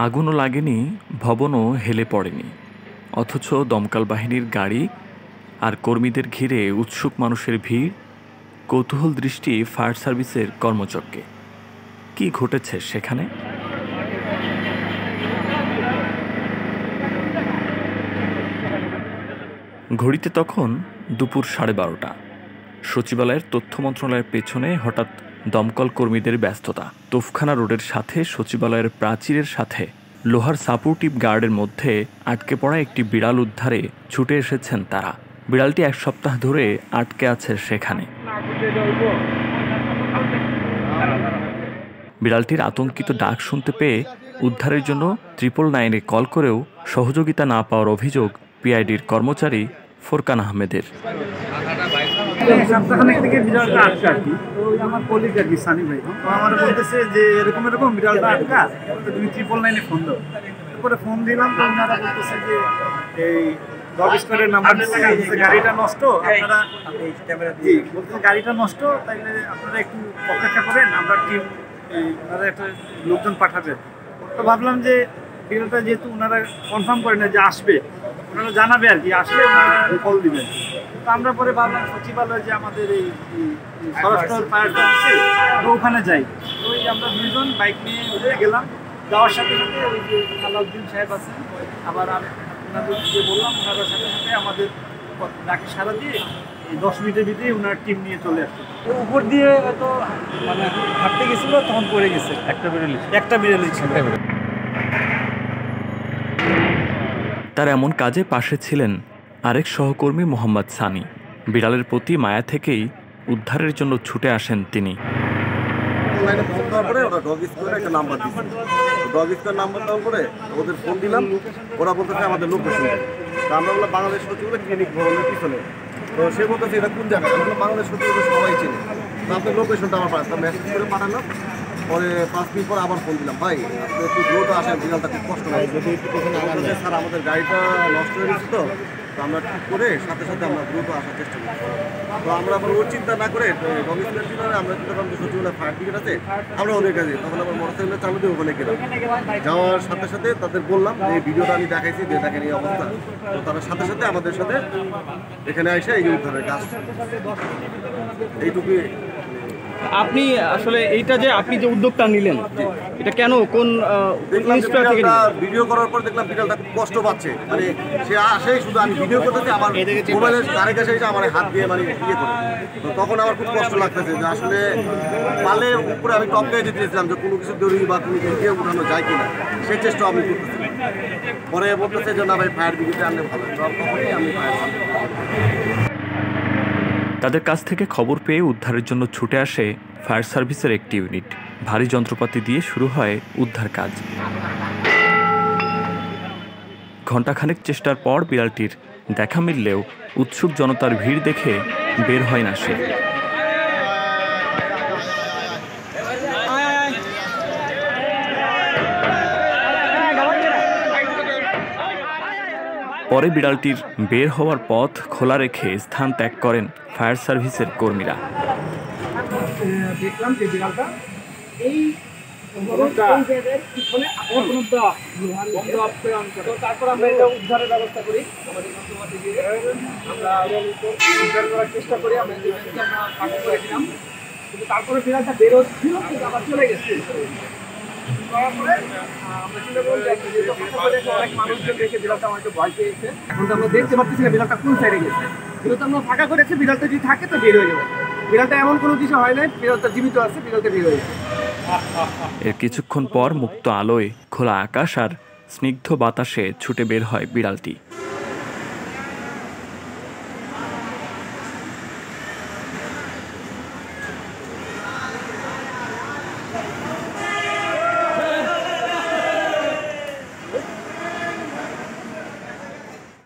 আগুনও লাগেনি, ভবনও হেলে পড়েনি, অথচ দমকল বাহিনীর গাড়ি আর কর্মীদের ঘিরে উৎসুক মানুষের ভিড়, কৌতূহল দৃষ্টি ফায়ার সার্ভিসের কর্মযজ্ঞে। কি ঘটেছে সেখানে? ঘড়িতে তখন দুপুর 12:30। সচিবালয়ের তথ্য মন্ত্রণালয়ের পেছনে হঠাৎ দমকল কর্মীদের ব্যস্ততা। তোফখানা রোডের সাথে সচিবালয়ের প্রাচীরের সাথে লোহার সাপোর্টিভ গার্ডের মধ্যে আটকে পড়া একটি বিড়াল উদ্ধারে ছুটে এসেছেন তারা। বিড়ালটি 1 সপ্তাহ ধরে আটকে আছে সেখানে। বিড়ালটির আতঙ্কিত ডাক শুনতে পেয়ে উদ্ধারের জন্য 999-এ কল করেও সহযোগিতা না পাওয়ার অভিযোগ পিআইডির কর্মচারী ফোরকান আহমেদের। সপ্তাহখানেক থেকে বিড়ালটা আটকা আর কি, তো আমার কলিগ আর কি সানি ভাই আমার বলতেছে যে এরকম বিড়ালটা আটকা, তো তুমি 999-এ ফোন দাও। তারপরে ফোন দিলাম, তো ওনারা বলতেছে যে এই ডগ স্কোয়াডের নাম্বার দিচ্ছে, গাড়িটা নষ্ট, আপনারা জি বলতে গাড়িটা নষ্ট, তাইলে আপনারা একটু অপেক্ষা করেন, আমরা টিম ওনারা একটা লোকজন পাঠাবে। তো ভাবলাম যে বিড়ালটা যেহেতু ওনারা কনফার্ম করে না যে আসবে, ওনারা জানাবে আর কি, আসলে ওনারা কল দিবেন। তো আমরা পরে ভাবলাম সচিবালয় যে আমাদের এই স্বরাষ্ট্র ফায়ার সার্ভিসে, তো ওখানে যাই। তো ওই আমরা 2 জন বাইক নিয়ে উঠে গেলাম। যাওয়ার সাথে সাথে ওই যে আলাউদ্দিন সাহেব আছেন, আবার ওনাদের যে বললাম, ওনাদের সাথে সাথে আমাদের ডাকে সারা দিয়ে 10 মিনিটের ভিতরেই ওনার টিম নিয়ে চলে আসছে। তো উপর দিয়ে হয়তো মানে হাঁটতে গেছিলো, তখন পড়ে গেছে একটা বিড়ালই ছিল। তার এমন কাজে পাশে ছিলেন আরেক সহকর্মী মোহাম্মদ সানি। বিড়ালের প্রতি মায়া থেকেই উদ্ধারের জন্য ছুটে আসেন তিনি। অনলাইনে ফোন দেওয়ার পরে ওরা ডগ স্কোয়াডের একটা নাম্বার দিচ্ছে, ডগ স্কোয়াড নাম্বার দেওয়ার পরে ওদের ফোন দিলাম, ওরা বলতেছে আমাদের লোকেশন। তো আমরা বললাম বাংলাদেশ সচিবালয় ক্লিনিক ভবনের পিছনে। তো সে বলতেছে এটা কোন জায়গায়? আমরা বাংলাদেশ সচিবালয় সবাই চিনি, তো আপনার লোকেশনটা আমার পাঠালাম, মেসেজ করে পাঠালাম। পরে 5 মিনিট পর আবার ফোন দিলাম, ভাই আপনি একটু দ্রুত আসেন, বিড়ালটা খুব কষ্ট লাগে, যদি একটু স্যার আমাদের গাড়িটা নষ্ট হয়ে গেছে, তো আমরা ঠিক করে সাথে সাথে আমরা দ্রুত আসার চেষ্টা করি। তো আমরা আবার ওর চিন্তা না করে ডমিসিলের চিন্তা আমরা চিন্তা করলাম যে সচিবালয় ফায়ার ব্রিগেড আছে, আমরা ওদের কাছে, তখন আবার মোটরসাইকেল চালু দিয়ে ওখানে গেলাম। যাওয়ার সাথে সাথে তাদের বললাম যে এই ভিডিওটা আমি দেখাইছি, যে দেখেন এই অবস্থা। তো তারা সাথে সাথে আমাদের সাথে এখানে এসে এই উদ্ধারের কাজ, এইটুকুই। আপনি আসলে এইটা যে আপনি যে উদ্যোগটা নিলেন, এটা কেন, কোন ভিডিও করার পর দেখলাম বিড়ালটা খুব কষ্ট পাচ্ছে, মানে সে আসেই শুধু আমি ভিডিও করতেছি, আমার মোবাইলের গাড়ি কাছে এসে আমার হাত দিয়ে মানে ইয়ে করে। তো তখন আমার খুব কষ্ট লাগতেছে যে আসলে পালে উপরে আমি টপকে যেতে চেয়েছিলাম যে কোনো কিছু দড়ি বা কোনো কিছু দিয়ে উঠানো যায় কিনা, সেই চেষ্টা আমি করতেছি। পরে বলতেছে যে না ভাই ফায়ার ব্রিগেডে আনলে ভালো, তখনই আমি ফায়ার। তাদের কাছ থেকে খবর পেয়ে উদ্ধারের জন্য ছুটে আসে ফায়ার সার্ভিসের একটি ইউনিট। ভারী যন্ত্রপাতি দিয়ে শুরু হয় উদ্ধার কাজ। ঘণ্টাখানেক চেষ্টার পর বিড়ালটির দেখা মিললেও উৎসুক জনতার ভিড় দেখে বের হয় না সে। পরে বিড়ালটির বের হওয়ার পথ খোলা রেখে স্থান ত্যাগ করেন ফায়ার সার্ভিসের কর্মীরা। দেখলাম যে বিড়ালটা এই তারপর আমরা এটা উদ্ধারের ব্যবস্থা করি, আমরা উদ্ধার করার চেষ্টা করি। আমরা ফাঁকা করেছিলাম, কিন্তু তারপরে বিড়ালটা বেরোচ্ছিল, কিন্তু আবার চলে গেছে। অনেক মানুষজন দেখে বিড়ালটা আমাকে ভয় পেয়েছে। এখন তো আমরা দেখতে পাচ্ছি না বিড়ালটা কোন সাইডে গেছে, কিন্তু আমরা ফাঁকা করেছি, বিড়ালটা যদি থাকে তো বের হয়ে যাবে। বিড়ালটা এমন কোনো কিছু হয় না, বিড়ালটা জীবিত আছে, বিড়ালটা বের হয়ে যাবে। এর কিছুক্ষণ পর মুক্ত আলোয়, খোলা আকাশ আর স্নিগ্ধ বাতাসে ছুটে বের হয় বিড়ালটি।